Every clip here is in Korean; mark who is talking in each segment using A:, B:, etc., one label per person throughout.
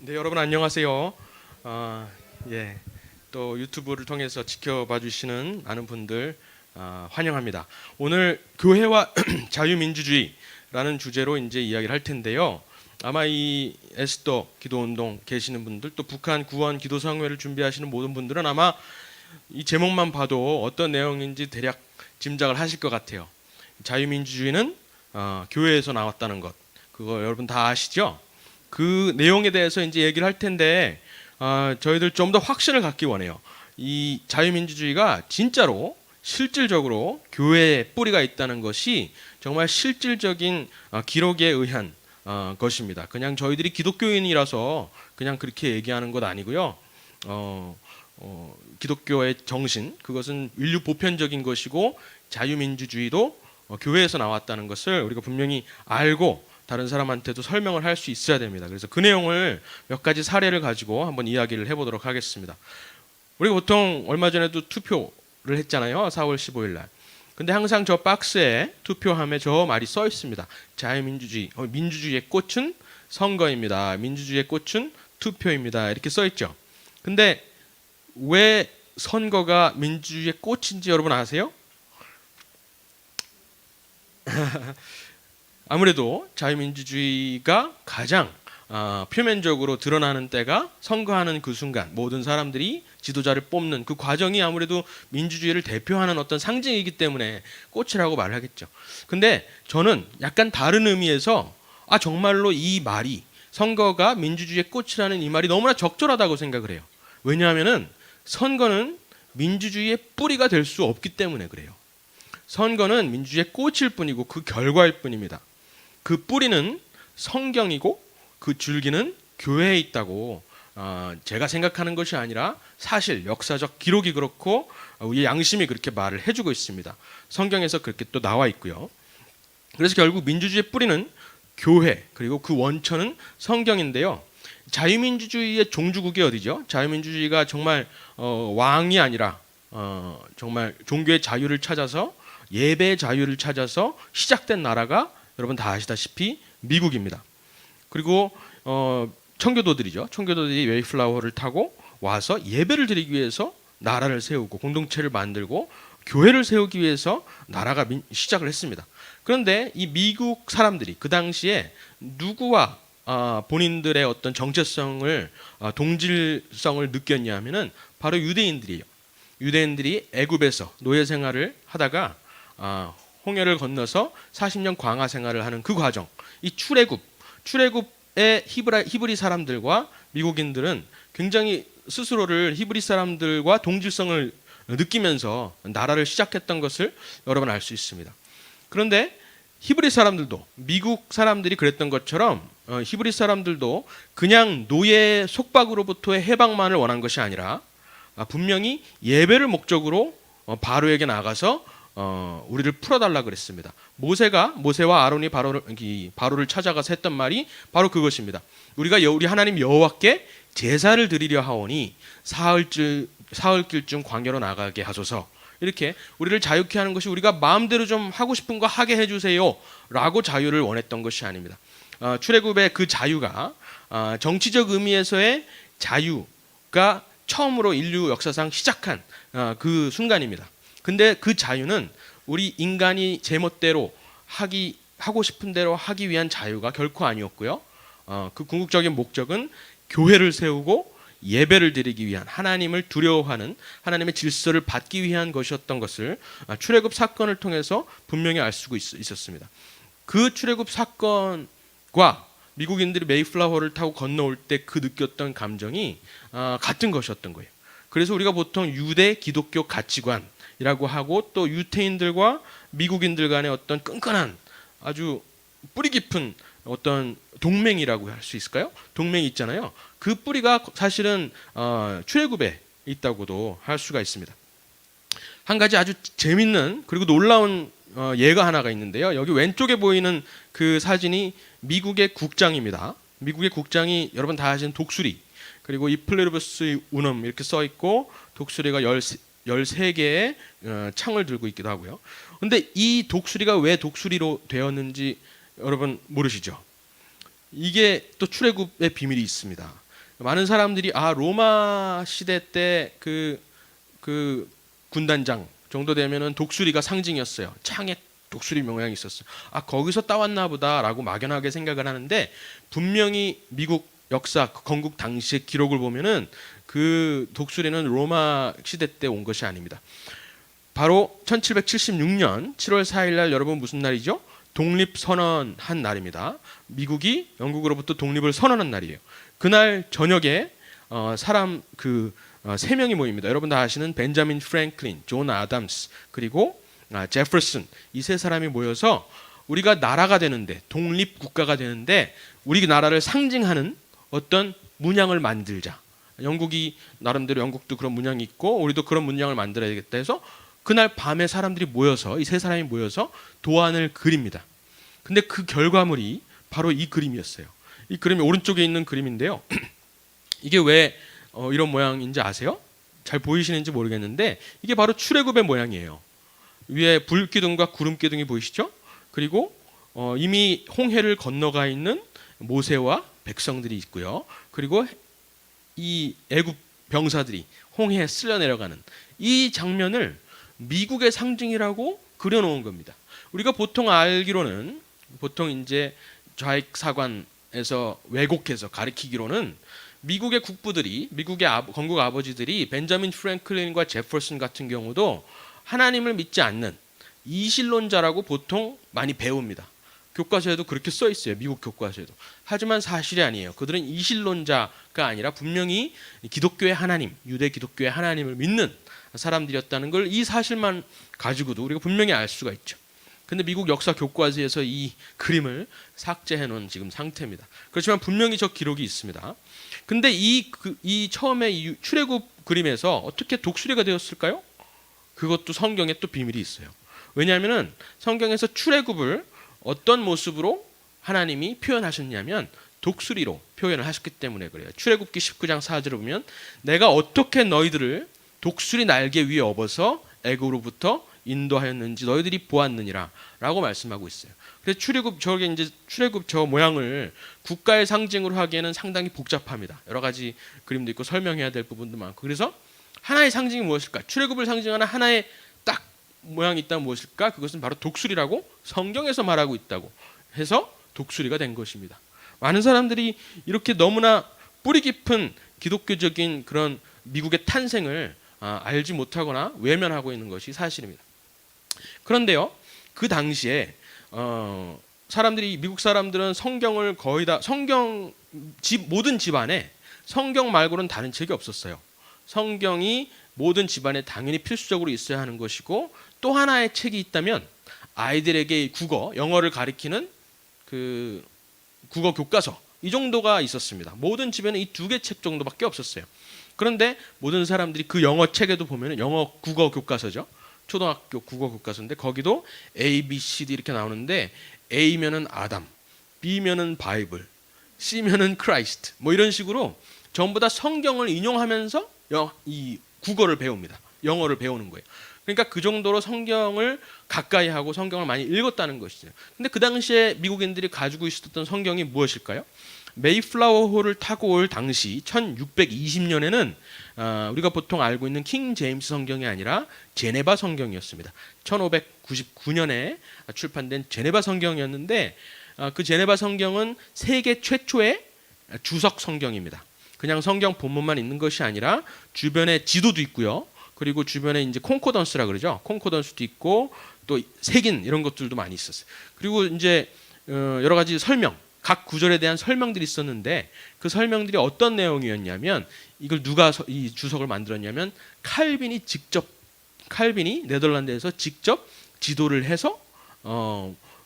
A: 네, 여러분 안녕하세요. 예, 또 유튜브를 통해서 지켜봐 주시는 많은 분들 환영합니다. 오늘 교회와 자유민주주의라는 주제로 이제 이야기를 할 텐데요. 아마 이 에스더 기도운동 계시는 분들, 또 북한 구원 기도성회를 준비하시는 모든 분들은 아마 이 제목만 봐도 어떤 내용인지 대략 짐작을 하실 것 같아요. 자유민주주의는 교회에서 나왔다는 것, 그거 여러분 다 아시죠? 그 내용에 대해서 이제 얘기를 할 텐데 저희들 좀 더 확신을 갖기 원해요. 이 자유민주주의가 진짜로 실질적으로 교회에 뿌리가 있다는 것이 정말 실질적인 기록에 의한 것입니다. 그냥 저희들이 기독교인이라서 그냥 그렇게 얘기하는 것 아니고요. 기독교의 정신, 그것은 인류 보편적인 것이고 자유민주주의도 교회에서 나왔다는 것을 우리가 분명히 알고 다른 사람한테도 설명을 할 수 있어야 됩니다. 그래서 그 내용을 몇 가지 사례를 가지고 한번 이야기를 해보도록 하겠습니다. 우리가 보통 얼마 전에도 투표를 했잖아요. 4월 15일 날. 근데 항상 저 박스에 투표함에 저 말이 써 있습니다. 자유민주주의, 민주주의의 꽃은 선거입니다. 민주주의의 꽃은 투표입니다. 이렇게 써 있죠. 근데 왜 선거가 민주주의의 꽃인지 여러분 아세요? 아무래도 자유민주주의가 가장 표면적으로 드러나는 때가 선거하는 그 순간, 모든 사람들이 지도자를 뽑는 그 과정이 아무래도 민주주의를 대표하는 어떤 상징이기 때문에 꽃이라고 말을 하겠죠. 근데 저는 약간 다른 의미에서 정말로 이 말이, 선거가 민주주의의 꽃이라는 이 말이 너무나 적절하다고 생각을 해요. 왜냐하면은 선거는 민주주의의 뿌리가 될 수 없기 때문에 그래요. 선거는 민주주의의 꽃일 뿐이고 그 결과일 뿐입니다. 그 뿌리는 성경이고 그 줄기는 교회에 있다고 제가 생각하는 것이 아니라 사실 역사적 기록이 그렇고 우리의 양심이 그렇게 말을 해주고 있습니다. 성경에서 그렇게 또 나와 있고요. 그래서 결국 민주주의의 뿌리는 교회, 그리고 그 원천은 성경인데요. 자유민주주의의 종주국이 어디죠? 자유민주주의가 정말 왕이 아니라 정말 종교의 자유를 찾아서, 예배의 자유를 찾아서 시작된 나라가 여러분 다 아시다시피 미국입니다. 그리고 청교도들이죠. 청교도들이 웨이플라워를 타고 와서 예배를 드리기 위해서 나라를 세우고 공동체를 만들고 교회를 세우기 위해서 나라가 시작을 했습니다. 그런데 이 미국 사람들이 그 당시에 누구와 본인들의 어떤 정체성을, 동질성을 느꼈냐면은 바로 유대인들이에요. 유대인들이 애굽에서 노예 생활을 하다가 홍해를 건너서 40년 광야 생활을 하는 그 과정, 이 출애굽의 히브리 사람들과 미국인들은 굉장히 스스로를 히브리 사람들과 동질성을 느끼면서 나라를 시작했던 것을 여러분 알 수 있습니다. 그런데 히브리 사람들도, 미국 사람들이 그랬던 것처럼 히브리 사람들도 그냥 노예 속박으로부터의 해방만을 원한 것이 아니라 분명히 예배를 목적으로 바로에게 나가서 우리를 풀어달라 그랬습니다. 모세와 아론이 바로를 찾아가서 했던 말이 바로 그것입니다. 우리 하나님 여호와께 제사를 드리려 하오니 사흘길쯤 광야로 나가게 하소서. 이렇게 우리를 자유케 하는 것이 우리가 마음대로 좀 하고 싶은 거 하게 해주세요 라고 자유를 원했던 것이 아닙니다. 출애굽의 그 자유가 정치적 의미에서의 자유가 처음으로 인류 역사상 시작한 그 순간입니다. 근데 그 자유는 우리 인간이 제멋대로 하고 싶은 대로 하기 위한 자유가 결코 아니었고요. 그 궁극적인 목적은 교회를 세우고 예배를 드리기 위한, 하나님을 두려워하는, 하나님의 질서를 받기 위한 것이었던 것을 출애굽 사건을 통해서 분명히 알 수 있었습니다. 그 출애굽 사건과 미국인들이 메이플라워를 타고 건너올 때 그 느꼈던 감정이 같은 것이었던 거예요. 그래서 우리가 보통 유대 기독교 가치관이라고 하고, 또 유태인들과 미국인들 간의 어떤 끈끈한 아주 뿌리 깊은 어떤 동맹이라고 할 수 있을까요? 동맹이 있잖아요. 그 뿌리가 사실은 출애굽에 있다고도 할 수가 있습니다. 한 가지 아주 재밌는 그리고 놀라운 예가 하나가 있는데요. 여기 왼쪽에 보이는 그 사진이 미국의 국장입니다. 미국의 국장이 여러분 다 아시는 독수리, 그리고 이 플레르부스 운음 이렇게 써 있고, 독수리가 13개의 창을 들고 있기도 하고요. 근데 이 독수리가 왜 독수리로 되었는지 여러분 모르시죠? 이게 또 출애굽의 비밀이 있습니다. 많은 사람들이 로마 시대 때 그 군단장 정도 되면은 독수리가 상징이었어요. 창에 독수리 모양이 있었어요. 거기서 따왔나 보다라고 막연하게 생각을 하는데, 분명히 미국 역사 건국 당시의 기록을 보면은 그 독수리는 로마 시대 때 온 것이 아닙니다. 바로 1776년 7월 4일 날, 여러분 무슨 날이죠? 독립선언한 날입니다. 미국이 영국으로부터 독립을 선언한 날이에요. 그날 저녁에 사람 세 명이 모입니다. 여러분 다 아시는 벤자민 프랭클린, 존 아담스, 그리고 제퍼슨, 이 세 사람이 모여서 우리가 나라가 되는데, 독립 국가가 되는데 우리 나라를 상징하는 어떤 문양을 만들자. 영국이 나름대로, 영국도 그런 문양이 있고 우리도 그런 문양을 만들어야겠다 해서 그날 밤에 사람들이 모여서, 이 세 사람이 모여서 도안을 그립니다. 근데 그 결과물이 바로 이 그림이었어요. 이 그림이 오른쪽에 있는 그림인데요. 이게 왜 이런 모양인지 아세요? 잘 보이시는지 모르겠는데 이게 바로 출애굽의 모양이에요. 위에 불기둥과 구름기둥이 보이시죠? 그리고 이미 홍해를 건너가 있는 모세와 백성들이 있고요. 그리고 이 애굽 병사들이 홍해에 쓸려 내려가는 이 장면을 미국의 상징이라고 그려놓은 겁니다. 우리가 보통 알기로는, 보통 이제 좌익사관에서 왜곡해서 가리키기로는, 미국의 국부들이, 미국의 건국 아버지들이 벤자민 프랭클린과 제퍼슨 같은 경우도 하나님을 믿지 않는 이신론자라고 보통 많이 배웁니다. 교과서에도 그렇게 써 있어요. 미국 교과서에도. 하지만 사실이 아니에요. 그들은 이신론자가 아니라 분명히 기독교의 하나님, 유대 기독교의 하나님을 믿는 사람들이었다는 걸, 이 사실만 가지고도 우리가 분명히 알 수가 있죠. 근데 미국 역사 교과서에서 이 그림을 삭제해 놓은 지금 상태입니다. 그렇지만 분명히 저 기록이 있습니다. 근데 이 처음에 이 출애굽 그림에서 어떻게 독수리가 되었을까요? 그것도 성경에 또 비밀이 있어요. 왜냐하면 성경에서 출애굽을 어떤 모습으로 하나님이 표현하셨냐면 독수리로 표현을 하셨기 때문에 그래요. 출애굽기 19장 4절을 보면 내가 어떻게 너희들을 독수리 날개 위에 업어서 애굽으로부터 인도하였는지 너희들이 보았느니라 라고 말씀하고 있어요. 그래서 출애굽 저 모양을 국가의 상징으로 하기에는 상당히 복잡합니다. 여러 가지 그림도 있고 설명해야 될 부분도 많고. 그래서 하나의 상징이 무엇일까? 출애굽을 상징하는 하나의 딱 모양이 있다면 무엇일까? 그것은 바로 독수리라고 성경에서 말하고 있다고 해서 독수리가 된 것입니다. 많은 사람들이 이렇게 너무나 뿌리 깊은 기독교적인 그런 미국의 탄생을 알지 못하거나 외면하고 있는 것이 사실입니다. 그런데요, 그 당시에 미국 사람들은 성경을 거의 다, 모든 집안에 성경 말고는 다른 책이 없었어요. 성경이 모든 집안에 당연히 필수적으로 있어야 하는 것이고, 또 하나의 책이 있다면 아이들에게 영어를 가리키는 그 국어 교과서, 이 정도가 있었습니다. 모든 집에는 이 두 개 책 정도밖에 없었어요. 그런데 모든 사람들이 그 영어 책에도 보면, 영어 국어 교과서죠. 초등학교 국어 교과서인데 거기도 A, B, C, D 이렇게 나오는데 A면은 아담, B면은 바이블, C면은 크라이스트, 뭐 이런 식으로 전부 다 성경을 인용하면서 이 국어를 배웁니다. 영어를 배우는 거예요. 그러니까 그 정도로 성경을 가까이 하고 성경을 많이 읽었다는 것이죠. 근데 그 당시에 미국인들이 가지고 있었던 성경이 무엇일까요? 메이플라워호를 타고 올 당시 1620년에는 우리가 보통 알고 있는 킹 제임스 성경이 아니라 제네바 성경이었습니다. 1599년에 출판된 제네바 성경이었는데, 그 제네바 성경은 세계 최초의 주석 성경입니다. 그냥 성경 본문만 있는 것이 아니라 주변에 지도도 있고요. 그리고 주변에 이제 콩코던스라 그러죠. 콩코던스도 있고 또 색인 이런 것들도 많이 있었어요. 그리고 이제 여러 가지 각 구절에 대한 설명들이 있었는데, 그 설명들이 어떤 내용이었냐면, 이걸 누가 이 주석을 만들었냐면 칼빈이 네덜란드에서 직접 지도를 해서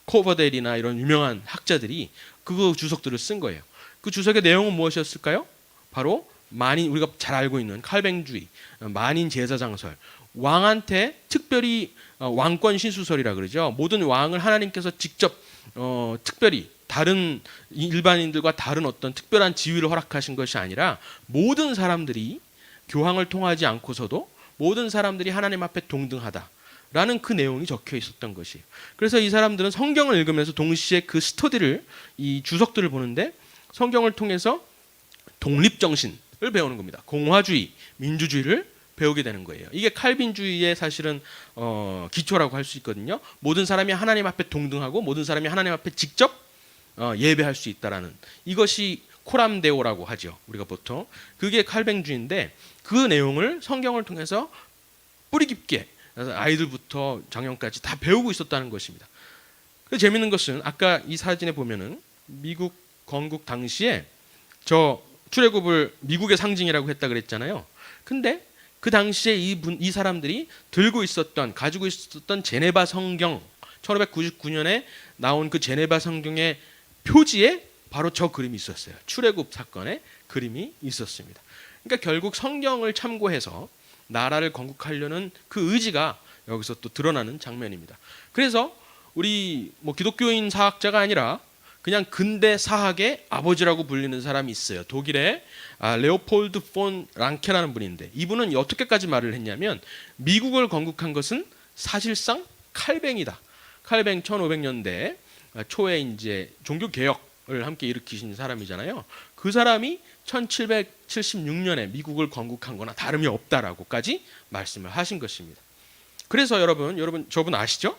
A: 코버델이나 이런 유명한 학자들이 그 주석들을 쓴 거예요. 그 주석의 내용은 무엇이었을까요? 바로 우리가 잘 알고 있는 칼뱅주의, 만인 제사장설, 왕한테 특별히 왕권 신수설이라 그러죠. 모든 왕을 하나님께서 직접 특별히 다른 일반인들과 다른 어떤 특별한 지위를 허락하신 것이 아니라 모든 사람들이 교황을 통하지 않고서도 모든 사람들이 하나님 앞에 동등하다라는 그 내용이 적혀 있었던 것이에요. 그래서 이 사람들은 성경을 읽으면서 동시에 그 스터디를, 이 주석들을 보는데 성경을 통해서 독립정신을 배우는 겁니다. 공화주의, 민주주의를 배우게 되는 거예요. 이게 칼빈주의의 사실은 기초라고 할 수 있거든요. 모든 사람이 하나님 앞에 동등하고 모든 사람이 하나님 앞에 직접 예배할 수 있다라는, 이것이 코람데오라고 하죠. 우리가 보통 그게 칼뱅주의인데, 그 내용을 성경을 통해서 뿌리 깊게 아이들부터 장년까지 다 배우고 있었다는 것입니다. 그 재밌는 것은 아까 이 사진에 보면은 미국 건국 당시에 저 출애굽을 미국의 상징이라고 했다 그랬잖아요. 근데 그 당시에 이 사람들이 가지고 있었던 제네바 성경, 1599년에 나온 그 제네바 성경의 표지에 바로 저 그림이 있었어요. 출애굽 사건의 그림이 있었습니다. 그러니까 결국 성경을 참고해서 나라를 건국하려는 그 의지가 여기서 또 드러나는 장면입니다. 그래서 우리 기독교인 사학자가 아니라 그냥 근대 사학의 아버지라고 불리는 사람이 있어요. 독일의 레오폴드 폰 랑케라는 분인데, 이분은 어떻게까지 말을 했냐면 미국을 건국한 것은 사실상 칼뱅이다. 칼뱅 1500년대 초에 이제 종교 개혁을 함께 일으키신 사람이잖아요. 그 사람이 1776년에 미국을 건국한 거나 다름이 없다라고까지 말씀을 하신 것입니다. 그래서 여러분 저분 아시죠?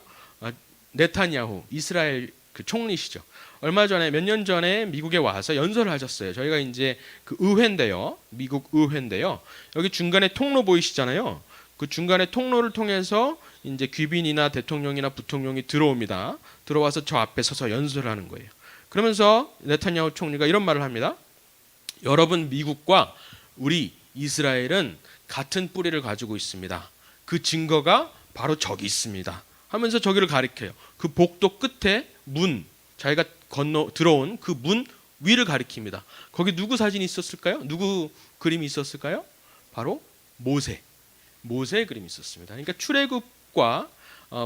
A: 네타냐후 이스라엘 그 총리시죠. 얼마 전에 몇 년 전에 미국에 와서 연설을 하셨어요. 저희가 이제 그 의회인데요, 미국 의회인데요. 여기 중간에 통로 보이시잖아요. 그 중간에 통로를 통해서 이제 귀빈이나 대통령이나 부통령이 들어옵니다. 들어와서 저 앞에 서서 연설을 하는 거예요. 그러면서 네타냐후 총리가 이런 말을 합니다. 여러분 미국과 우리 이스라엘은 같은 뿌리를 가지고 있습니다. 그 증거가 바로 저기 있습니다. 하면서 저기를 가리켜요. 그 복도 끝에 문, 자기가 건너 들어온 그 문 위를 가리킵니다. 거기 누구 사진이 있었을까요? 누구 그림이 있었을까요? 바로 모세의 그림이 있었습니다. 그러니까 출애굽과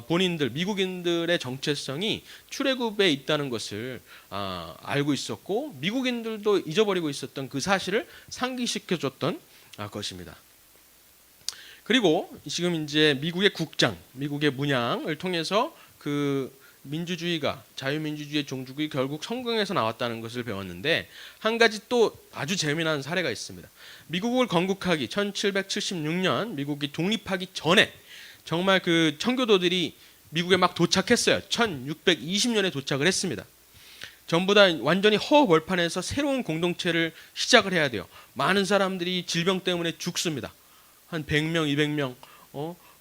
A: 본인들 미국인들의 정체성이 출애굽에 있다는 것을 알고 있었고, 미국인들도 잊어버리고 있었던 그 사실을 상기시켜줬던 것입니다. 그리고 지금 이제 미국의 국장, 미국의 문양을 통해서 그 민주주의가, 자유민주주의의 종주국이 결국 성경에서 나왔다는 것을 배웠는데, 한 가지 또 아주 재미난 사례가 있습니다. 미국을 건국하기 1776년 미국이 독립하기 전에 정말 그 청교도들이 미국에 막 도착했어요. 1620년에 도착을 했습니다. 전부 다 완전히 허허벌판에서 새로운 공동체를 시작을 해야 돼요. 많은 사람들이 질병 때문에 죽습니다. 한 100명, 200명,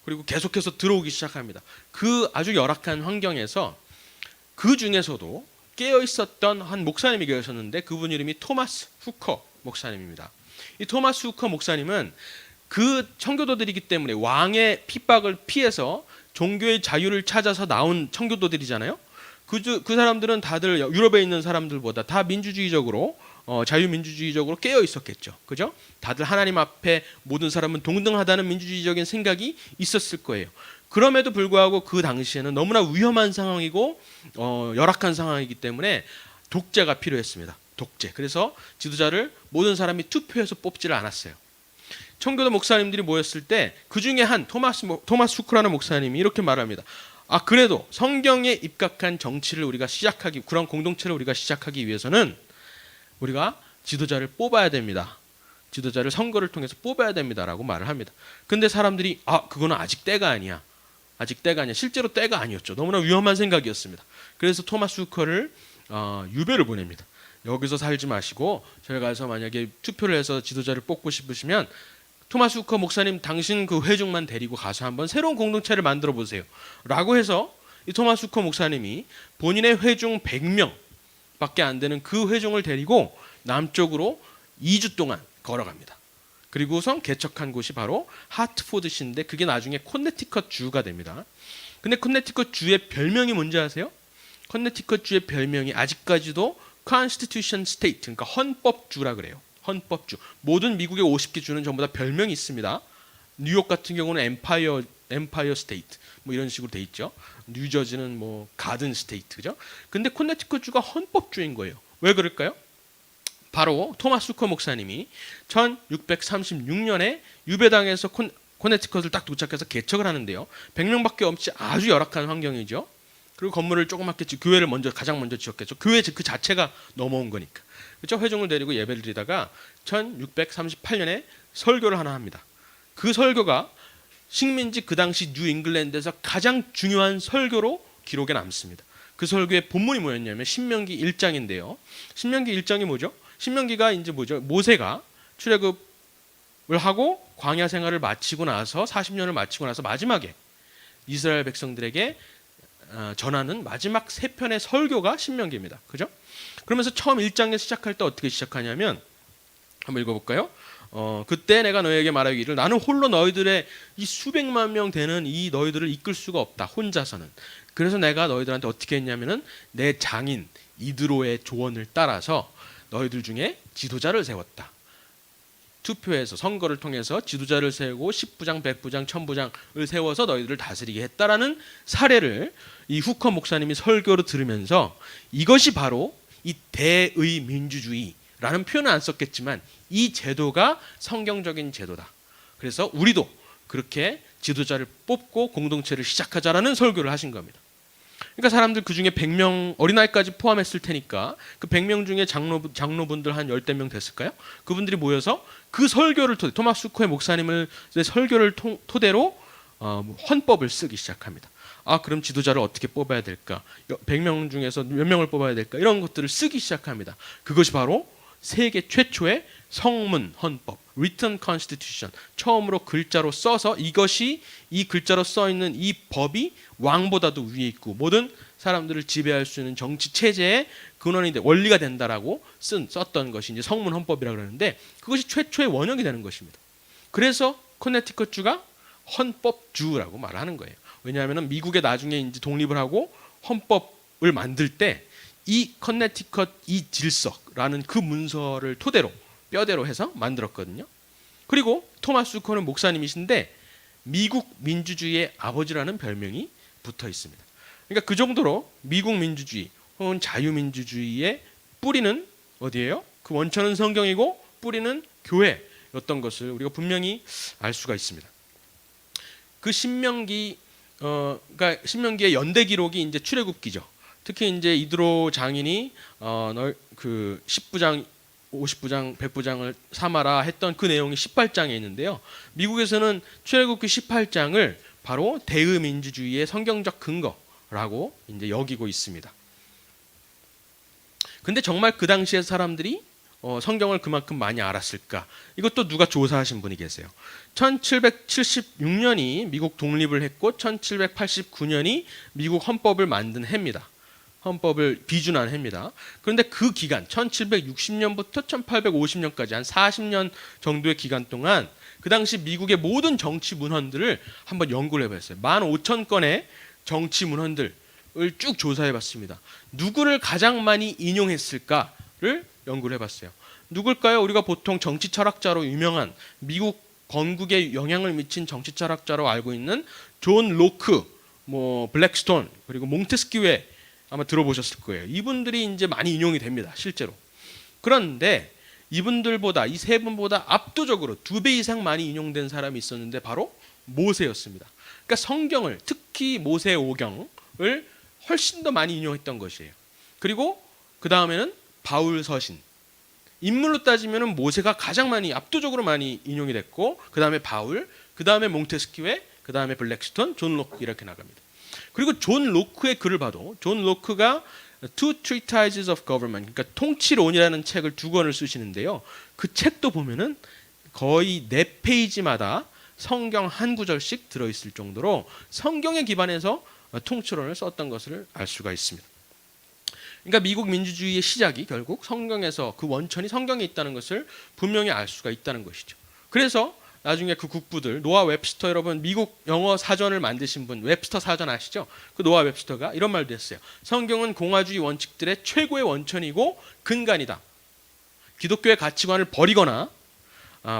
A: 그리고 계속해서 들어오기 시작합니다. 그 아주 열악한 환경에서 그 중에서도 깨어 있었던 한 목사님이 계셨는데, 그분 이름이 토마스 후커 목사님입니다. 이 토마스 후커 목사님은 그 청교도들이기 때문에 왕의 핍박을 피해서 종교의 자유를 찾아서 나온 청교도들이잖아요. 그 사람들은 다들 유럽에 있는 사람들보다 다 민주주의적으로 자유민주주의적으로 깨어 있었겠죠. 그죠? 다들 하나님 앞에 모든 사람은 동등하다는 민주주의적인 생각이 있었을 거예요. 그럼에도 불구하고 그 당시에는 너무나 위험한 상황이고 열악한 상황이기 때문에 독재가 필요했습니다. 독재. 그래서 지도자를 모든 사람이 투표해서 뽑지를 않았어요. 청교도 목사님들이 모였을 때 그 중에 한 토마스 후크라는 목사님이 이렇게 말합니다. 그래도 성경에 입각한 정치를 우리가 그런 공동체를 우리가 시작하기 위해서는 우리가 지도자를 뽑아야 됩니다. 지도자를 선거를 통해서 뽑아야 됩니다라고 말을 합니다. 근데 사람들이 그거는 아직 때가 아니야. 실제로 때가 아니었죠. 너무나 위험한 생각이었습니다. 그래서 토마스 후커를 유배를 보냅니다. 여기서 살지 마시고 저희 가서 만약에 투표를 해서 지도자를 뽑고 싶으시면 토마스 후커 목사님 당신 그 회중만 데리고 가서 한번 새로운 공동체를 만들어 보세요 라고 해서 이 토마스 후커 목사님이 본인의 회중 100명 밖에 안 되는 그 회중을 데리고 남쪽으로 2주 동안 걸어갑니다. 그리고선 개척한 곳이 바로 하트포드시인데, 그게 나중에 코네티컷 주가 됩니다. 근데 코네티컷 주의 별명이 뭔지 아세요? 코네티컷 주의 별명이 아직까지도 Constitution State, 그러니까 헌법주라 그래요. 헌법주. 모든 미국의 50개 주는 전부 다 별명이 있습니다. 뉴욕 같은 경우는 엠파이어 스테이트 뭐 이런 식으로 돼 있죠. 뉴저지는 뭐 가든 스테이트, 그죠? 근데 코네티컷 주가 헌법주인 거예요. 왜 그럴까요? 바로 토마스 후커 목사님이 1636년에 유배당에서 코네티컷을 딱 도착해서 개척을 하는데요. 100명밖에 없지 아주 열악한 환경이죠. 그리고 건물을 조그맣게 교회를 가장 먼저 지었겠죠. 교회 그 자체가 넘어온 거니까. 그렇죠? 회중을 데리고 예배를 드리다가 1638년에 설교를 하나 합니다. 그 설교가 식민지 그 당시 뉴 잉글랜드에서 가장 중요한 설교로 기록에 남습니다. 그 설교의 본문이 뭐였냐면 신명기 1장인데요. 신명기 1장이 뭐죠? 신명기가 이제 뭐죠? 모세가 출애굽을 하고 광야 생활을 마치고 나서 40년을 마치고 나서 마지막에 이스라엘 백성들에게 전하는 마지막 세 편의 설교가 신명기입니다. 그죠? 그러면서 처음 1장에 시작할 때 어떻게 시작하냐면 한번 읽어볼까요? 그때 내가 너에게 말하기를 나는 홀로 너희들의 이 수백만 명 되는 이 너희들을 이끌 수가 없다. 혼자서는. 그래서 내가 너희들한테 어떻게 했냐면은 내 장인 이드로의 조언을 따라서 너희들 중에 지도자를 세웠다. 투표해서 선거를 통해서 지도자를 세우고 10부장, 100부장, 1000부장을 세워서 너희들을 다스리게 했다라는 사례를 이 후커 목사님이 설교로 들으면서 이것이 바로 이 대의 민주주의라는 표현은 안 썼겠지만 이 제도가 성경적인 제도다. 그래서 우리도 그렇게 지도자를 뽑고 공동체를 시작하자라는 설교를 하신 겁니다. 그러니까 사람들 그 중에 100명 어린아이까지 포함했을 테니까 그 100명 중에 장로분들 한 10대 명 됐을까요? 그분들이 모여서 그 설교를 토마스 후커의 목사님을 설교를 토대로 헌법을 쓰기 시작합니다. 그럼 지도자를 어떻게 뽑아야 될까? 100명 중에서 몇 명을 뽑아야 될까? 이런 것들을 쓰기 시작합니다. 그것이 바로 세계 최초의 성문 헌법, written constitution, 처음으로 글자로 써서 이것이 이 글자로 써 있는 이 법이 왕보다도 위에 있고 모든 사람들을 지배할 수 있는 정치 체제의 근원이 원리가 된다라고 썼던 것이 이제 성문 헌법이라고 그러는데 그것이 최초의 원형이 되는 것입니다. 그래서 커네티컷주가 헌법주라고 말하는 거예요. 왜냐하면 미국에 나중에 이제 독립을 하고 헌법을 만들 때 이 커네티컷 이 질서라는 그 문서를 토대로 뼈대로 해서 만들었거든요. 그리고 토마스 후커는 목사님이신데 미국 민주주의의 아버지라는 별명이 붙어 있습니다. 그러니까 그 정도로 미국 민주주의 혹은 자유민주주의의 뿌리는 어디예요? 그 원천은 성경이고 뿌리는 교회였던 것을 우리가 분명히 알 수가 있습니다. 그 신명기 그러니까 신명기의 연대 기록이 이제 출애굽기죠. 특히 이제 이드로 장인이 그 10부장 50부장, 100부장을 삼아라 했던 그 내용이 18장에 있는데요. 미국에서는 출애굽기 18장을 바로 대의민주주의의 성경적 근거라고 이제 여기고 있습니다. 근데 정말 그 당시에 사람들이 성경을 그만큼 많이 알았을까? 이것도 누가 조사하신 분이 계세요. 1776년이 미국 독립을 했고 1789년이 미국 헌법을 만든 해입니다. 헌법을 비준한 해입니다. 그런데 그 기간 1760년부터 1850년까지 한 40년 정도의 기간 동안 그 당시 미국의 모든 정치 문헌들을 한번 연구를 해봤어요. 15,000건의 정치 문헌들을 쭉 조사해봤습니다. 누구를 가장 많이 인용했을까를 연구를 해봤어요. 누굴까요? 우리가 보통 정치 철학자로 유명한 미국 건국에 영향을 미친 정치 철학자로 알고 있는 존 로크, 블랙스톤 그리고 몽테스키웨 아마 들어보셨을 거예요. 이분들이 이제 많이 인용이 됩니다. 실제로. 그런데 이분들보다 이 세 분보다 압도적으로 2배 이상 많이 인용된 사람이 있었는데 바로 모세였습니다. 그러니까 성경을 특히 모세 오경을 훨씬 더 많이 인용했던 것이에요. 그리고 그 다음에는 바울 서신. 인물로 따지면 모세가 가장 많이 압도적으로 많이 인용이 됐고 그 다음에 바울, 그 다음에 몽테스키웨, 그 다음에 블랙스톤, 존 로크 이렇게 나갑니다. 그리고 존 로크의 글을 봐도 존 로크가 Two Treatises of Government, 그러니까 통치론이라는 책을 2권을 쓰시는데요. 그 책도 보면은 거의 4페이지마다 성경 한 구절씩 들어있을 정도로 성경에 기반해서 통치론을 썼던 것을 알 수가 있습니다. 그러니까 미국 민주주의의 시작이 결국 성경에서 그 원천이 성경에 있다는 것을 분명히 알 수가 있다는 것이죠. 그래서 나중에 그 국부들 노아 웹스터 여러분 미국 영어 사전을 만드신 분 웹스터 사전 아시죠? 그 노아 웹스터가 이런 말도 했어요. 성경은 공화주의 원칙들의 최고의 원천이고 근간이다. 기독교의 가치관을 버리거나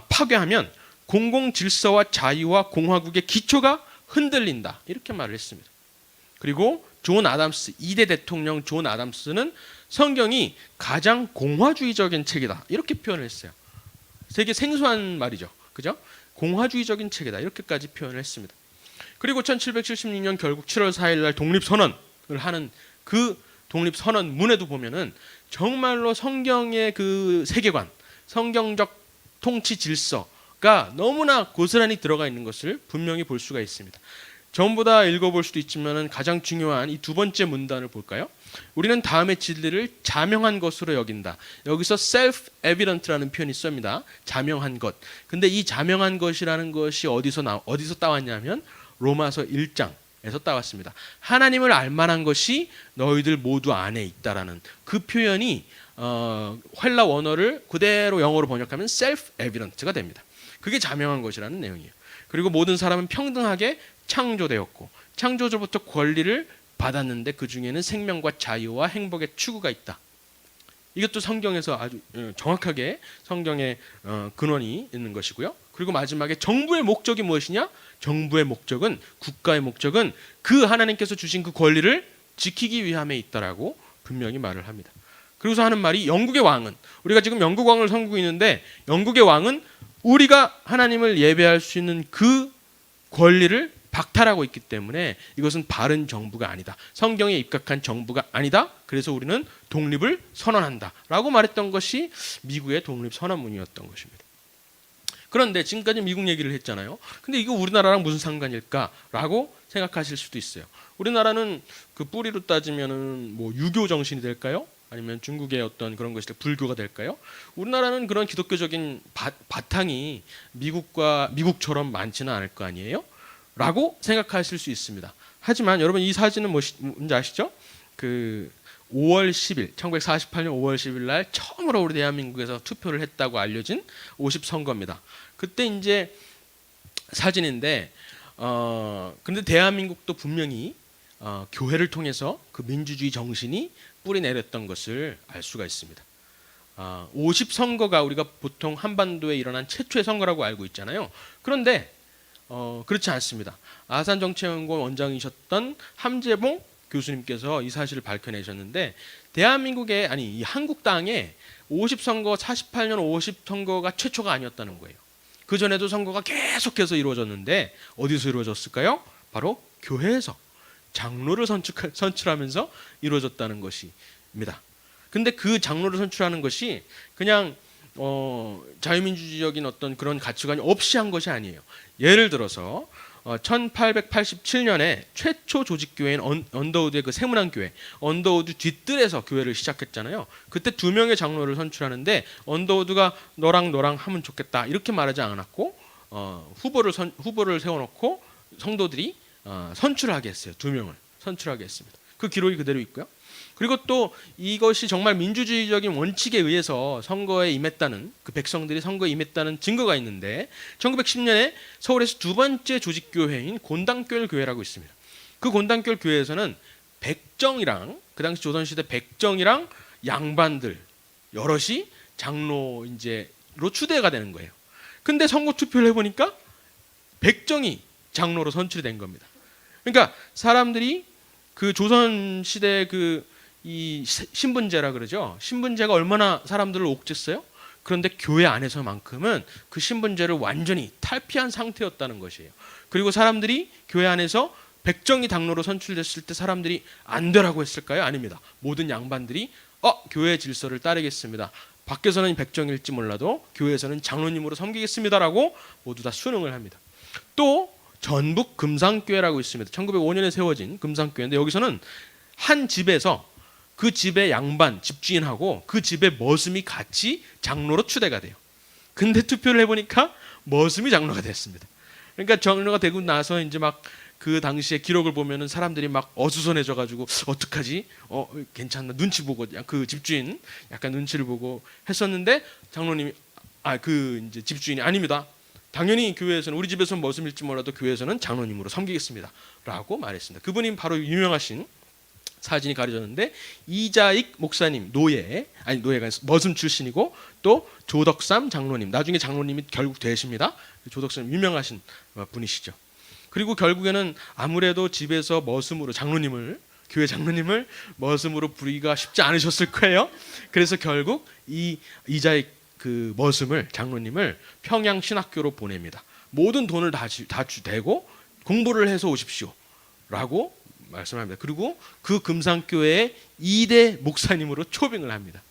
A: 파괴하면 공공 질서와 자유와 공화국의 기초가 흔들린다. 이렇게 말을 했습니다. 그리고 존 아담스 2대 대통령 존 아담스는 성경이 가장 공화주의적인 책이다. 이렇게 표현을 했어요. 되게 생소한 말이죠. 그죠? 공화주의적인 책이다. 이렇게까지 표현을 했습니다. 그리고 1776년 결국 7월 4일 날 독립선언 하는 그 독립선언문에도 보면은 정말로 성경의 그 세계관, 성경적 통치 질서가 너무나 고스란히 들어가 있는 것을 분명히 볼 수가 있습니다. 전부 다 읽어볼 수도 있지만 가장 중요한 이 두 번째 문단을 볼까요? 우리는 다음의 진리를 자명한 것으로 여긴다. 여기서 self-evident라는 표현이 씁니다. 자명한 것. 근데 이 자명한 것이라는 것이 어디서 따왔냐면 로마서 1장에서 따왔습니다. 하나님을 알만한 것이 너희들 모두 안에 있다라는 그 표현이 헬라 원어를 그대로 영어로 번역하면 self-evident가 됩니다. 그게 자명한 것이라는 내용이에요. 그리고 모든 사람은 평등하게 창조되었고 창조주로부터 권리를 받았는데 그 중에는 생명과 자유와 행복의 추구가 있다. 이것도 성경에서 아주 정확하게 성경의 근원이 있는 것이고요. 그리고 마지막에 정부의 목적이 무엇이냐? 정부의 목적은, 국가의 목적은 그 하나님께서 주신 그 권리를 지키기 위함에 있다라고 분명히 말을 합니다. 그리고서 하는 말이 영국의 왕은, 우리가 지금 영국 왕을 섬기고 있는데 영국의 왕은 우리가 하나님을 예배할 수 있는 그 권리를 박탈하고 있기 때문에 이것은 바른 정부가 아니다. 성경에 입각한 정부가 아니다. 그래서 우리는 독립을 선언한다 라고 말했던 것이 미국의 독립선언문이었던 것입니다. 그런데 지금까지 미국 얘기를 했잖아요. 근데 이거 우리나라랑 무슨 상관일까라고 생각하실 수도 있어요. 우리나라는 그 뿌리로 따지면은 뭐 유교 정신이 될까요? 아니면 중국의 어떤 그런 것이 불교가 될까요? 우리나라는 그런 기독교적인 바탕이 미국처럼 많지는 않을 거 아니에요? 라고 생각하실 수 있습니다. 하지만 여러분 이 사진은 뭔지 아시죠? 그 5월 10일, 1948년 5월 10일 날 처음으로 우리 대한민국에서 투표를 했다고 알려진 50선거입니다. 그때 이제 사진인데, 근데 대한민국도 분명히 교회를 통해서 그 민주주의 정신이 뿌리 내렸던 것을 알 수가 있습니다. 50선거가 우리가 보통 한반도에 일어난 최초의 선거라고 알고 있잖아요. 그런데 그렇지 않습니다. 아산정치연구원 원장이셨던 함재봉 교수님께서 이 사실을 밝혀내셨는데 대한민국의 이 한국 땅에 50선거 48년 50선거가 최초가 아니었다는 거예요. 그 전에도 선거가 계속해서 이루어졌는데 어디서 이루어졌을까요? 바로 교회에서 장로를 선출하면서 이루어졌다는 것입니다. 근데 그 장로를 선출하는 것이 그냥 자유민주주의적인 어떤 그런 가치관이 없이 한 것이 아니에요. 예를 들어서 1887년에 최초 조직교회인 언더우드의 그 세문안교회, 언더우드 뒤뜰에서 교회를 시작했잖아요. 그때 2명의 장로를 선출하는데 언더우드가 너랑 하면 좋겠다 이렇게 말하지 않았고 후보를 세워놓고 성도들이 선출하게 했어요. 2명을 선출하게 했습니다. 그 기록이 그대로 있고요. 그리고 또 이것이 정말 민주주의적인 원칙에 의해서 선거에 임했다는, 그 백성들이 선거에 임했다는 증거가 있는데 1910년에 서울에서 두 번째 조직교회인 곤당교회 교회라고 있습니다. 그 곤당교회 교회에서는 백정이랑, 그 당시 조선시대 백정이랑 양반들 여럿이 장로 이제로 추대가 되는 거예요. 근데 선거 투표를 해보니까 백정이 장로로 선출이 된 겁니다. 그러니까 사람들이 그 조선시대 이 신분제라 그러죠. 신분제가 얼마나 사람들을 옥죄했어요? 그런데 교회 안에서만큼은 그 신분제를 완전히 탈피한 상태였다는 것이에요. 그리고 사람들이 교회 안에서 백정이 장로로 선출됐을 때 사람들이 안 되라고 했을까요? 아닙니다. 모든 양반들이 교회의 질서를 따르겠습니다. 밖에서는 백정일지 몰라도 교회에서는 장로님으로 섬기겠습니다라고 모두 다 순응을 합니다. 또 전북 금산교회라고 있습니다. 1905년에 세워진 금산교회인데 여기서는 한 집에서 그 집의 양반, 집주인하고 그 집의 머슴이 같이 장로로 추대가 돼요. 근데 투표를 해보니까 머슴이 장로가 됐습니다. 그러니까 장로가 되고 나서 이제 막 그 당시에 기록을 보면은 사람들이 막 어수선해져가지고 어떡하지? 괜찮나? 눈치 보고 그 집주인 약간 눈치를 보고 했었는데 장로님이 이제 집주인이 아닙니다. 당연히 교회에서는 우리 집에서는 머슴일지 몰라도 교회에서는 장로님으로 섬기겠습니다라고 말했습니다. 그분이 바로 유명하신 사진이 가려졌는데 이자익 목사님 노예가 머슴 출신이고 또 조덕삼 장로님 나중에 장로님이 결국 되십니다. 조덕삼 유명하신 분이시죠. 그리고 결국에는 아무래도 집에서 머슴으로 교회 장로님을 머슴으로 부리기가 쉽지 않으셨을 거예요. 그래서 결국 이자익 그 장로님을 평양 신학교로 보냅니다. 모든 돈을 다 대고 공부를 해서 오십시오라고 말씀합니다. 그리고 그 금산교회의 2대 목사님으로 초빙을 합니다.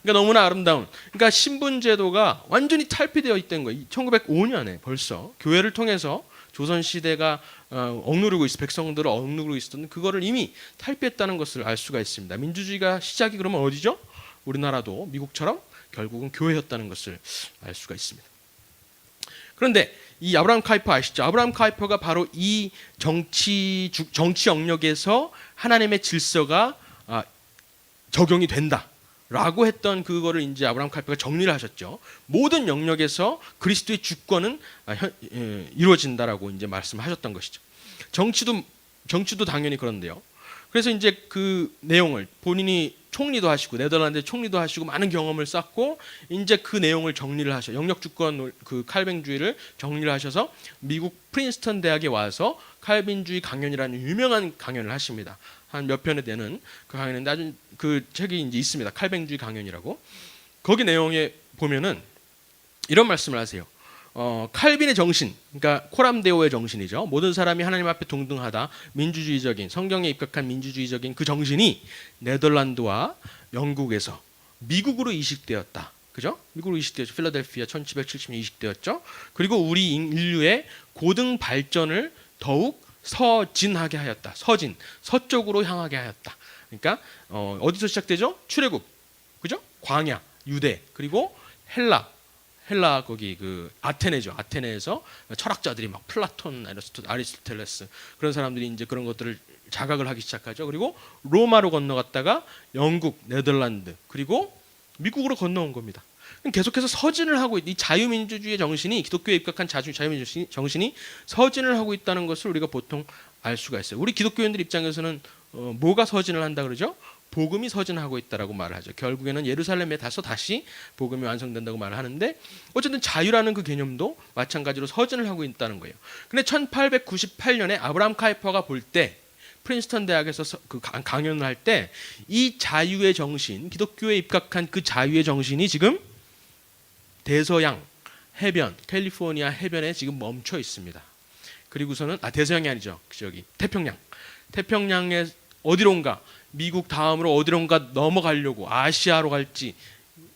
A: 그러니까 너무나 아름다운, 그러니까 신분제도가 완전히 탈피되어 있던 거예요. 1905년에 벌써 교회를 통해서 조선시대가 억누르고 백성들을 억누르고 있었던 그거를 이미 탈피했다는 것을 알 수가 있습니다. 민주주의가 시작이 그러면 어디죠? 우리나라도 미국처럼 결국은 교회였다는 것을 알 수가 있습니다. 그런데 이 아브라함 카이퍼 아시죠? 아브라함 카이퍼가 바로 이 정치 영역에서 하나님의 질서가 적용이 된다라고 했던 그거를 이제 아브라함 카이퍼가 정리를 하셨죠. 모든 영역에서 그리스도의 주권은 이루어진다라고 이제 말씀하셨던 것이죠. 정치도 당연히 그런데요. 그래서 이제 그 내용을 본인이 총리도 하시고 네덜란드 총리도 하시고 많은 경험을 쌓고 이제 그 내용을 정리를 하셔. 영역 주권 그 칼빈주의를 정리를 하셔서 미국 프린스턴 대학에 와서 칼빈주의 강연이라는 유명한 강연을 하십니다. 한 몇 편에 되는 그 강연인데 아주 그 책이 이제 있습니다. 칼빈주의 강연이라고. 거기 내용에 보면은 이런 말씀을 하세요. 칼빈의 정신, 그러니까 코람데오의 정신이죠. 모든 사람이 하나님 앞에 동등하다. 민주주의적인, 성경에 입각한 민주주의적인 그 정신이 네덜란드와 영국에서 미국으로 이식되었다. 그죠? 미국으로 이식되었죠. 필라델피아 1770년 이식되었죠. 그리고 우리 인류의 고등 발전을 더욱 서진하게 하였다. 서쪽으로 향하게 하였다. 그러니까 어디서 시작되죠? 출애굽, 그죠? 광야, 유대, 그리고 헬라 거기 그 아테네죠. 아테네에서 철학자들이 막 플라톤, 아리스토텔레스 그런 사람들이 이제 그런 것들을 자각을 하기 시작하죠. 그리고 로마로 건너갔다가 영국, 네덜란드 그리고 미국으로 건너온 겁니다. 계속해서 서진을 하고 이 자유민주주의 정신이 기독교에 입각한 자유민주주의 정신이 서진을 하고 있다는 것을 우리가 보통 알 수가 있어요. 우리 기독교인들 입장에서는 뭐가 서진을 한다 그러죠? 복음이 서진하고 있다라고 말을 하죠. 결국에는 예루살렘에 다시 복음이 완성된다고 말을 하는데 어쨌든 자유라는 그 개념도 마찬가지로 서진을 하고 있다는 거예요. 근데 1898년에 아브라함 카이퍼가 볼 때 프린스턴 대학에서 그 강연을 할 때 이 자유의 정신, 기독교에 입각한 그 자유의 정신이 지금 대서양 해변, 캘리포니아 해변에 지금 멈춰 있습니다. 그리고서는 대서양이 아니죠. 저기 태평양에 어디론가 미국 다음으로 어디론가 넘어가려고 아시아로 갈지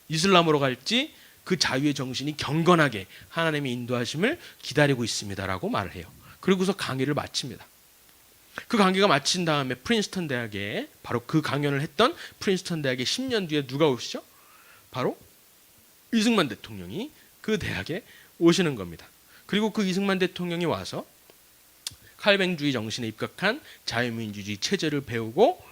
A: 이슬람으로 갈지 그 자유의 정신이 경건하게 하나님의 인도하심을 기다리고 있습니다라고 말을 해요. 그리고서 강의를 마칩니다. 그 강의가 마친 다음에 프린스턴 대학에 바로 그 강연을 했던 프린스턴 대학에 10년 뒤에 누가 오시죠? 바로 이승만 대통령이 그 대학에 오시는 겁니다. 그리고 그 이승만 대통령이 와서 칼뱅주의 정신에 입각한 자유민주주의 체제를 배우고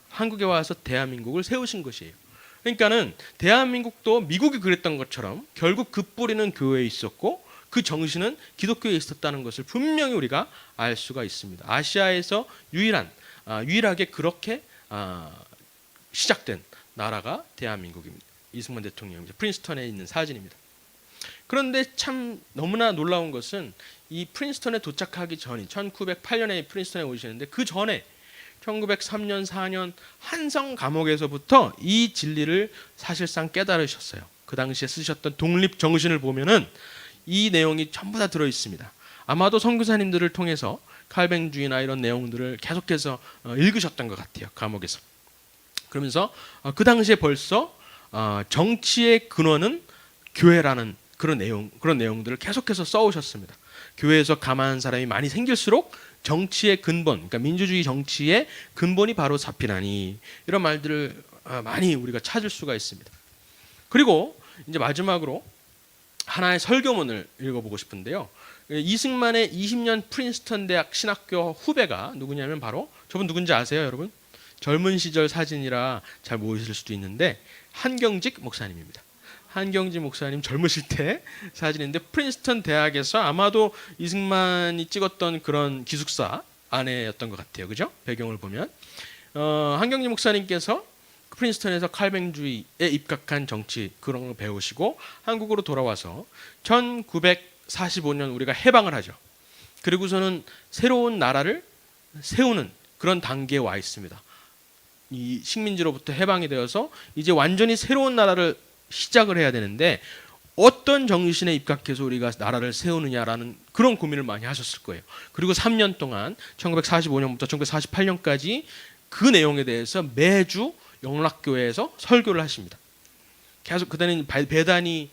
A: 한국에 와서 대한민국을 세우신 것이에요. 그러니까는 대한민국도 미국이 그랬던 것처럼 결국 그 뿌리는 교회에 있었고 그 정신은 기독교에 있었다는 것을 분명히 우리가 알 수가 있습니다. 아시아에서 유일하게 그렇게 시작된 나라가 대한민국입니다. 이승만 대통령입니다. 프린스턴에 있는 사진입니다. 그런데 참 너무나 놀라운 것은 이 프린스턴에 도착하기 전인 1908년에 프린스턴에 오시는데 그 전에 1903년 4년 한성 감옥에서부터 이 진리를 사실상 깨달으셨어요. 그 당시에 쓰셨던 독립 정신을 보면은 이 내용이 전부 다 들어 있습니다. 아마도 선교사님들을 통해서 칼뱅주의나 이런 내용들을 계속해서 읽으셨던 것 같아요. 감옥에서. 그러면서 그 당시에 벌써 정치의 근원은 교회라는 그런 내용들을 계속해서 써오셨습니다. 교회에서 가만한 사람이 많이 생길수록 정치의 근본, 그러니까 민주주의 정치의 근본이 바로 잡히나니 이런 말들을 많이 우리가 찾을 수가 있습니다. 그리고 이제 마지막으로 하나의 설교문을 읽어보고 싶은데요. 이승만의 20년 프린스턴 대학 신학교 후배가 누구냐면 바로 저분 누군지 아세요, 여러분? 젊은 시절 사진이라 잘 모르실 수도 있는데 한경직 목사님입니다. 한경직 목사님 젊으실 때 사진인데 프린스턴 대학에서 아마도 이승만이 찍었던 그런 기숙사 안에였던 것 같아요. 그죠? 배경을 보면 한경직 목사님께서 프린스턴에서 칼뱅주의에 입각한 정치 그런 걸 배우시고 한국으로 돌아와서 1945년 우리가 해방을 하죠. 그리고서는 새로운 나라를 세우는 그런 단계에 와 있습니다. 이 식민지로부터 해방이 되어서 이제 완전히 새로운 나라를 시작을 해야 되는데 어떤 정신에 입각해서 우리가 나라를 세우느냐라는 그런 고민을 많이 하셨을 거예요. 그리고 3년 동안 1945년부터 1948년까지 그 내용에 대해서 매주 영락교회에서 설교를 하십니다. 계속 그때는 배단이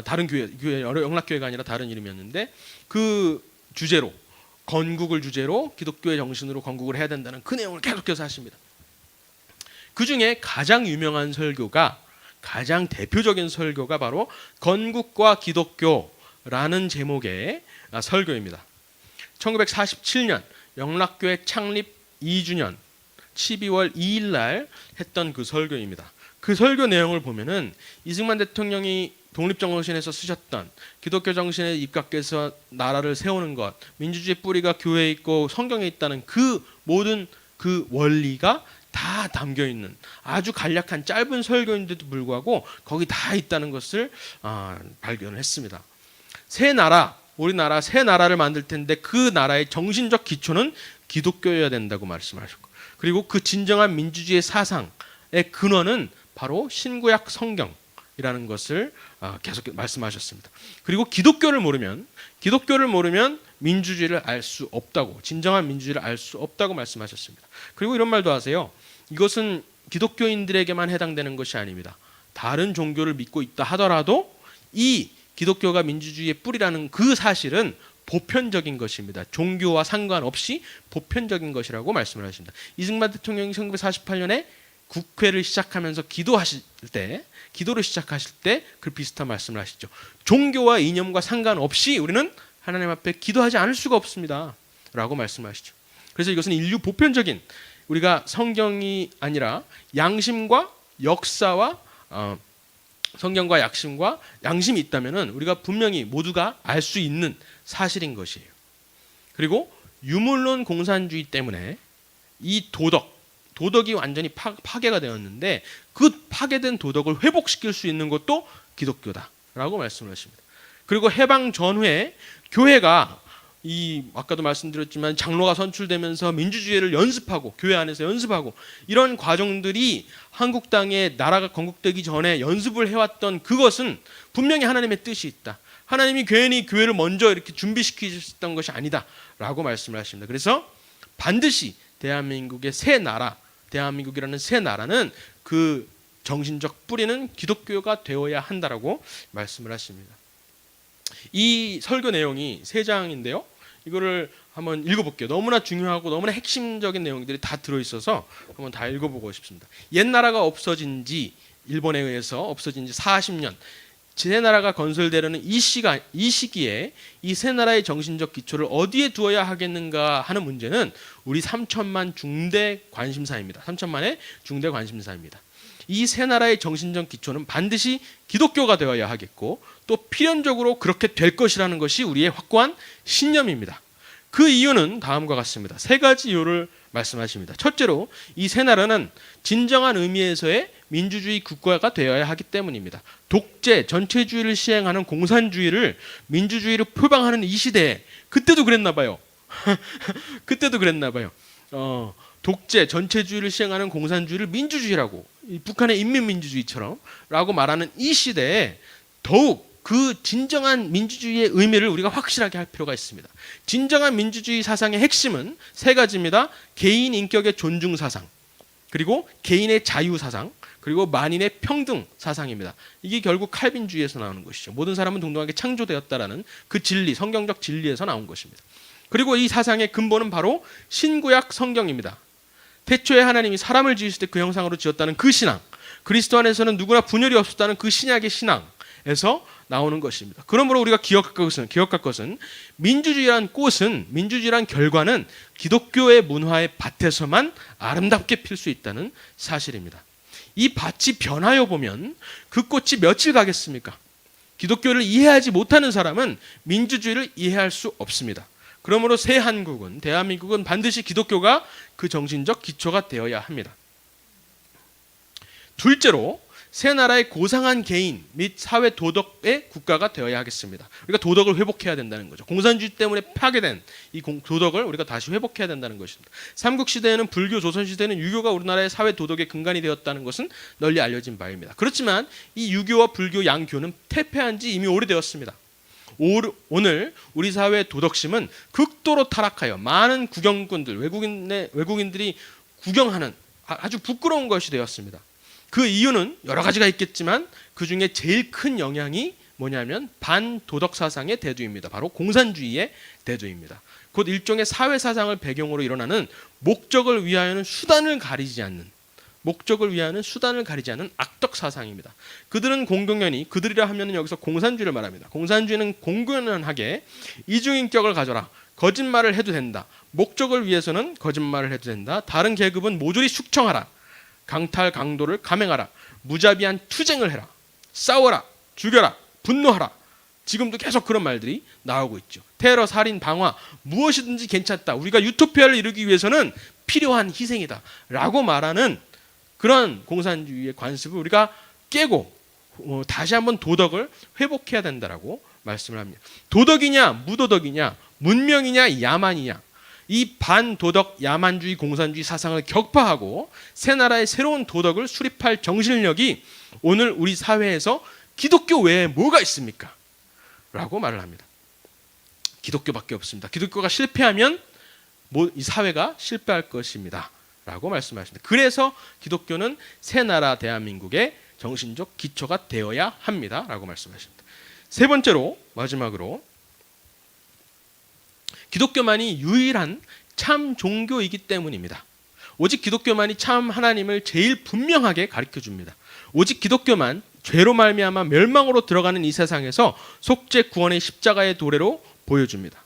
A: 다른 교회 영락교회가 아니라 다른 이름이었는데 그 주제로 건국을 주제로 기독교의 정신으로 건국을 해야 된다는 그 내용을 계속해서 하십니다. 그 중에 가장 유명한 설교가 가장 대표적인 설교가 바로 건국과 기독교라는 제목의 설교입니다. 1947년 영락교회 창립 2주년 12월 2일 날 했던 그 설교입니다. 그 설교 내용을 보면은 이승만 대통령이 독립정신에서 쓰셨던 기독교 정신에 입각해서 나라를 세우는 것, 민주주의 뿌리가 교회에 있고 성경에 있다는 그 모든 그 원리가 다 담겨 있는 아주 간략한 짧은 설교인데도 불구하고 거기 다 있다는 것을 발견을 했습니다. 새 나라, 우리나라 새 나라를 만들 텐데 그 나라의 정신적 기초는 기독교여야 된다고 말씀하셨고, 그리고 그 진정한 민주주의 사상의 근원은 바로 신구약 성경이라는 것을 계속 말씀하셨습니다. 그리고 기독교를 모르면 민주주의를 알 수 없다고, 진정한 민주주의를 알 수 없다고 말씀하셨습니다. 그리고 이런 말도 하세요. 이것은 기독교인들에게만 해당되는 것이 아닙니다. 다른 종교를 믿고 있다 하더라도 이 기독교가 민주주의의 뿌리라는 그 사실은 보편적인 것입니다. 종교와 상관없이 보편적인 것이라고 말씀을 하십니다. 이승만 대통령이 1948년에 국회를 시작하면서 기도를 시작하실 때 그 비슷한 말씀을 하시죠. 종교와 이념과 상관없이 우리는 하나님 앞에 기도하지 않을 수가 없습니다 라고 말씀하시죠. 그래서 이것은 인류 보편적인, 우리가 성경이 아니라 양심과 역사와 성경과 양심이 있다면은 우리가 분명히 모두가 알 수 있는 사실인 것이에요. 그리고 유물론 공산주의 때문에 이 도덕이 완전히 파괴가 되었는데 그 파괴된 도덕을 회복시킬 수 있는 것도 기독교다라고 말씀을 하십니다. 그리고 해방 전후에 교회가 아까도 말씀드렸지만 장로가 선출되면서 민주주의를 연습하고 교회 안에서 연습하고 이런 과정들이 한국 땅에 나라가 건국되기 전에 연습을 해왔던 그것은 분명히 하나님의 뜻이 있다. 하나님이 괜히 교회를 먼저 이렇게 준비시키셨던 것이 아니다라고 말씀을 하십니다. 그래서 반드시 대한민국의 새 나라, 대한민국이라는 새 나라는 그 정신적 뿌리는 기독교가 되어야 한다라고 말씀을 하십니다. 이 설교 내용이 3장인데요. 이거를 한번 읽어볼게요. 너무나 중요하고 너무나 핵심적인 내용들이 다 들어있어서 한번 다 읽어보고 싶습니다. 옛 나라가 일본에 의해서 없어진 지 40년, 새 나라가 건설되려는 이 시기에 이 새 나라의 정신적 기초를 어디에 두어야 하겠는가 하는 문제는 우리 3천만 중대 관심사입니다. 3천만의 중대 관심사입니다. 이 새 나라의 정신적 기초는 반드시 기독교가 되어야 하겠고 또 필연적으로 그렇게 될 것이라는 것이 우리의 확고한 신념입니다. 그 이유는 다음과 같습니다. 3가지 이유를 말씀하십니다. 첫째로 이 새 나라는 진정한 의미에서의 민주주의 국가가 되어야 하기 때문입니다. 독재, 전체주의를 시행하는 공산주의를 민주주의로 표방하는 이 시대에 그때도 그랬나 봐요. 독재, 전체주의를 시행하는 공산주의를 민주주의라고, 북한의 인민민주주의처럼 라고 말하는 이 시대에 더욱 그 진정한 민주주의의 의미를 우리가 확실하게 할 필요가 있습니다. 진정한 민주주의 사상의 핵심은 3가지입니다. 개인 인격의 존중 사상, 그리고 개인의 자유 사상, 그리고 만인의 평등 사상입니다. 이게 결국 칼빈주의에서 나오는 것이죠. 모든 사람은 동등하게 창조되었다라는 그 진리, 성경적 진리에서 나온 것입니다. 그리고 이 사상의 근본은 바로 신구약 성경입니다. 태초에 하나님이 사람을 지으실 때 그 형상으로 지었다는 그 신앙, 그리스도 안에서는 누구나 분열이 없었다는 그 신약의 신앙에서 나오는 것입니다. 그러므로 우리가 기억할 것은 민주주의란 꽃은, 민주주의란 결과는 기독교의 문화의 밭에서만 아름답게 필 수 있다는 사실입니다. 이 밭이 변하여 보면 그 꽃이 며칠 가겠습니까? 기독교를 이해하지 못하는 사람은 민주주의를 이해할 수 없습니다. 그러므로 새 한국은, 대한민국은 반드시 기독교가 그 정신적 기초가 되어야 합니다. 둘째로 새 나라의 고상한 개인 및 사회 도덕의 국가가 되어야 하겠습니다. 우리가 도덕을 회복해야 된다는 거죠. 공산주의 때문에 파괴된 이 도덕을 우리가 다시 회복해야 된다는 것입니다. 삼국시대에는 불교, 조선시대에는 유교가 우리나라의 사회 도덕의 근간이 되었다는 것은 널리 알려진 바입니다. 그렇지만 이 유교와 불교 양교는 퇴폐한 지 이미 오래되었습니다. 오늘 우리 사회의 도덕심은 극도로 타락하여 많은 구경꾼들, 외국인들이 구경하는 아주 부끄러운 것이 되었습니다. 그 이유는 여러 가지가 있겠지만 그 중에 제일 큰 영향이 뭐냐면 반도덕 사상의 대두입니다. 바로 공산주의의 대두입니다. 곧 일종의 사회 사상을 배경으로 일어나는 목적을 위하여는 수단을 가리지 않는 악덕 사상입니다. 그들은 공공연히, 그들이라 하면 여기서 공산주의를 말합니다. 공산주의는 공공연하게 이중인격을 가져라, 거짓말을 해도 된다, 목적을 위해서는 거짓말을 해도 된다, 다른 계급은 모조리 숙청하라, 강탈 강도를 감행하라, 무자비한 투쟁을 해라, 싸워라, 죽여라, 분노하라. 지금도 계속 그런 말들이 나오고 있죠. 테러, 살인, 방화 무엇이든지 괜찮다, 우리가 유토피아를 이루기 위해서는 필요한 희생이다 라고 말하는 그런 공산주의의 관습을 우리가 깨고 다시 한번 도덕을 회복해야 된다라고 말씀을 합니다. 도덕이냐 무도덕이냐, 문명이냐 야만이냐, 이 반도덕 야만주의 공산주의 사상을 격파하고 새 나라의 새로운 도덕을 수립할 정신력이 오늘 우리 사회에서 기독교 외에 뭐가 있습니까? 라고 말을 합니다. 기독교밖에 없습니다. 기독교가 실패하면 이 사회가 실패할 것입니다 라고 말씀하십니다. 그래서 기독교는 새 나라 대한민국의 정신적 기초가 되어야 합니다 라고 말씀하십니다. 세 번째로, 마지막으로, 기독교만이 유일한 참 종교이기 때문입니다. 오직 기독교만이 참 하나님을 제일 분명하게 가르쳐줍니다. 오직 기독교만 죄로 말미암아 멸망으로 들어가는 이 세상에서 속죄 구원의 십자가의 도래를 보여줍니다.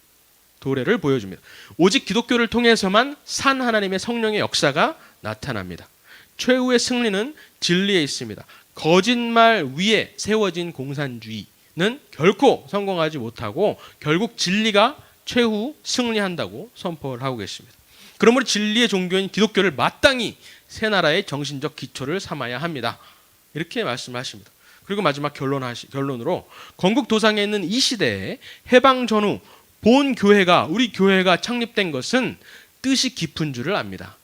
A: 오직 기독교를 통해서만 산 하나님의 성령의 역사가 나타납니다. 최후의 승리는 진리에 있습니다. 거짓말 위에 세워진 공산주의는 결코 성공하지 못하고 결국 진리가 최후 승리한다고 선포를 하고 계십니다. 그러므로 진리의 종교인 기독교를 마땅히 새 나라의 정신적 기초를 삼아야 합니다. 이렇게 말씀하십니다. 그리고 마지막 결론으로 건국 도상에 있는 이 시대에 해방 전후 본 교회가, 우리 교회가 창립된 것은 뜻이 깊은 줄을 압니다.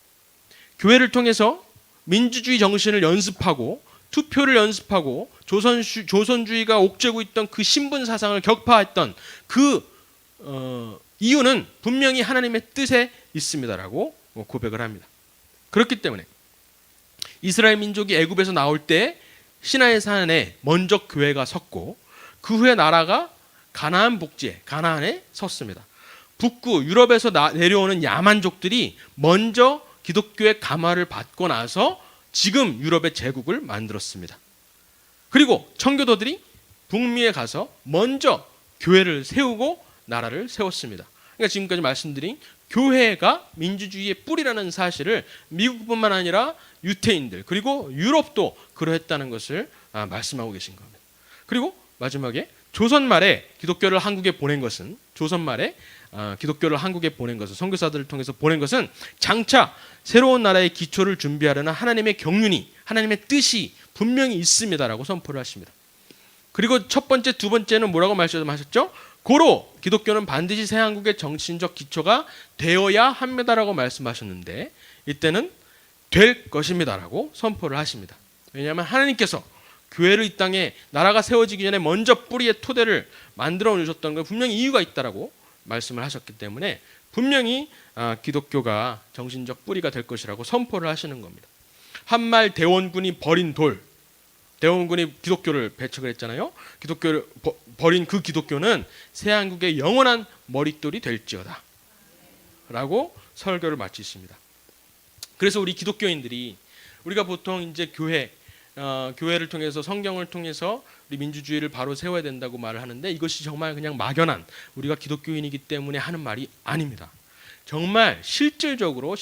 A: 교회를 통해서 민주주의 정신을 연습하고 투표를 연습하고 조선주의가 옥죄고 있던 그 신분 사상을 격파했던 그 이유는 분명히 하나님의 뜻에 있습니다라고 고백을 합니다. 그렇기 때문에 이스라엘 민족이 애굽에서 나올 때 시나이 산에 먼저 교회가 섰고 그 후에 나라가 가나안 복지에, 가나안에 섰습니다. 북구 유럽에서 내려오는 야만족들이 먼저 기독교의 감화를 받고 나서 지금 유럽의 제국을 만들었습니다. 그리고 청교도들이 북미에 가서 먼저 교회를 세우고 나라를 세웠습니다. 그러니까 지금까지 말씀드린 교회가 민주주의의 뿌리라는 사실을 미국뿐만 아니라 유태인들 그리고 유럽도 그러했다는 것을 말씀하고 계신 겁니다. 그리고 마지막에 조선 말에 기독교를 한국에 보낸 것은 선교사들을 통해서 보낸 것은 장차 새로운 나라의 기초를 준비하려는 하나님의 경륜이, 하나님의 뜻이 분명히 있습니다라고 선포를 하십니다. 그리고 첫 번째, 두 번째는 뭐라고 말씀하셨죠? 고로 기독교는 반드시 새 한국의 정신적 기초가 되어야 합니다라고 말씀하셨는데 이때는 될 것입니다라고 선포를 하십니다. 왜냐하면 하나님께서 교회를 이 땅에 나라가 세워지기 전에 먼저 뿌리의 토대를 만들어 놓으셨던 건 분명히 이유가 있다라고 말씀을 하셨기 때문에 분명히 기독교가 정신적 뿌리가 될 것이라고 선포를 하시는 겁니다. 한말 대원군이 버린 돌, 대원군이 기독교를 배척을 했잖아요. 기독교를 버린 그 기독교는 새한국의 영원한 머릿돌이 될지어다 라고 설교를 마치십니다. 그래서 우리 기독교인들이 우리가 보통 이제 교회를 통해서 성경을 통해서 우리 민주주의를 바로 세워야 된다고 말을 하는데 이것이 정말 그냥 막연한 우리가 기독교인이기 때문에 하는 말이 아닙니다. 정말 실질적으로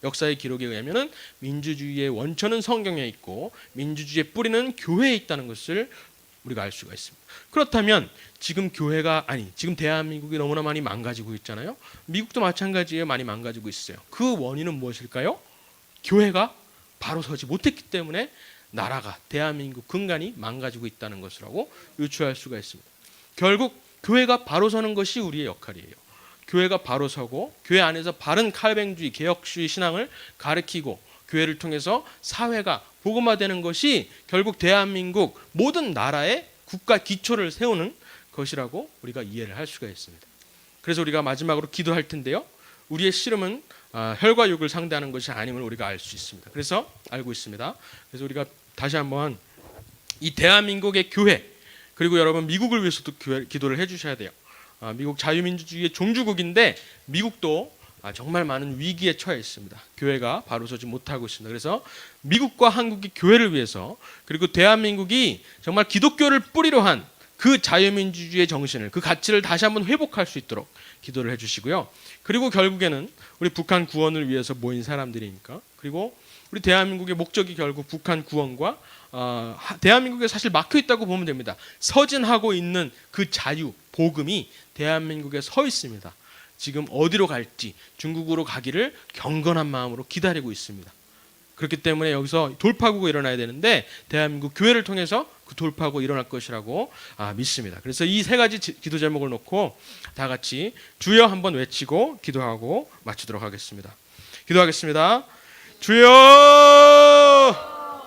A: 역사의 기록에 의하면은 민주주의의 원천은 성경에 있고 민주주의의 뿌리는 교회에 있다는 것을 우리가 알 수가 있습니다. 그렇다면 지금 지금 대한민국이 너무나 많이 망가지고 있잖아요. 미국도 마찬가지예요. 많이 망가지고 있어요. 그 원인은 무엇일까요? 교회가 바로 서지 못했기 때문에 나라가 대한민국 근간이 망가지고 있다는 것이라고 유추할 수가 있습니다. 결국 교회가 바로 서는 것이 우리의 역할이에요. 교회가 바로 서고 교회 안에서 바른 칼뱅주의 개혁주의 신앙을 가르치고 교회를 통해서 사회가 복음화되는 것이 결국 대한민국 모든 나라의 국가 기초를 세우는 것이라고 우리가 이해를 할 수가 있습니다. 그래서 우리가 마지막으로 기도할 텐데요. 우리의 씨름은 혈과 육을 상대하는 것이 아님을 우리가 알 수 있습니다. 그래서 알고 있습니다. 그래서 우리가 다시 한번 이 대한민국의 교회 그리고 여러분 미국을 위해서도 기도를 해주셔야 돼요. 미국 자유민주주의의 종주국인데 미국도 정말 많은 위기에 처해 있습니다. 교회가 바로 서지 못하고 있습니다. 그래서 미국과 한국이 교회를 위해서 그리고 대한민국이 정말 기독교를 뿌리로 한 그 자유민주주의의 정신을 그 가치를 다시 한번 회복할 수 있도록 기도를 해주시고요. 그리고 결국에는 우리 북한 구원을 위해서 모인 사람들이니까 그리고 우리 대한민국의 목적이 결국 북한 구원과 대한민국에 사실 막혀 있다고 보면 됩니다. 서진하고 있는 그 자유, 복음이 대한민국에 서 있습니다. 지금 어디로 갈지 중국으로 가기를 경건한 마음으로 기다리고 있습니다. 그렇기 때문에 여기서 돌파구가 일어나야 되는데 대한민국 교회를 통해서 그 돌파구가 일어날 것이라고 믿습니다. 그래서 이 세 가지 기도 제목을 놓고 다 같이 주여 한번 외치고 기도하고 마치도록 하겠습니다. 기도하겠습니다. 주여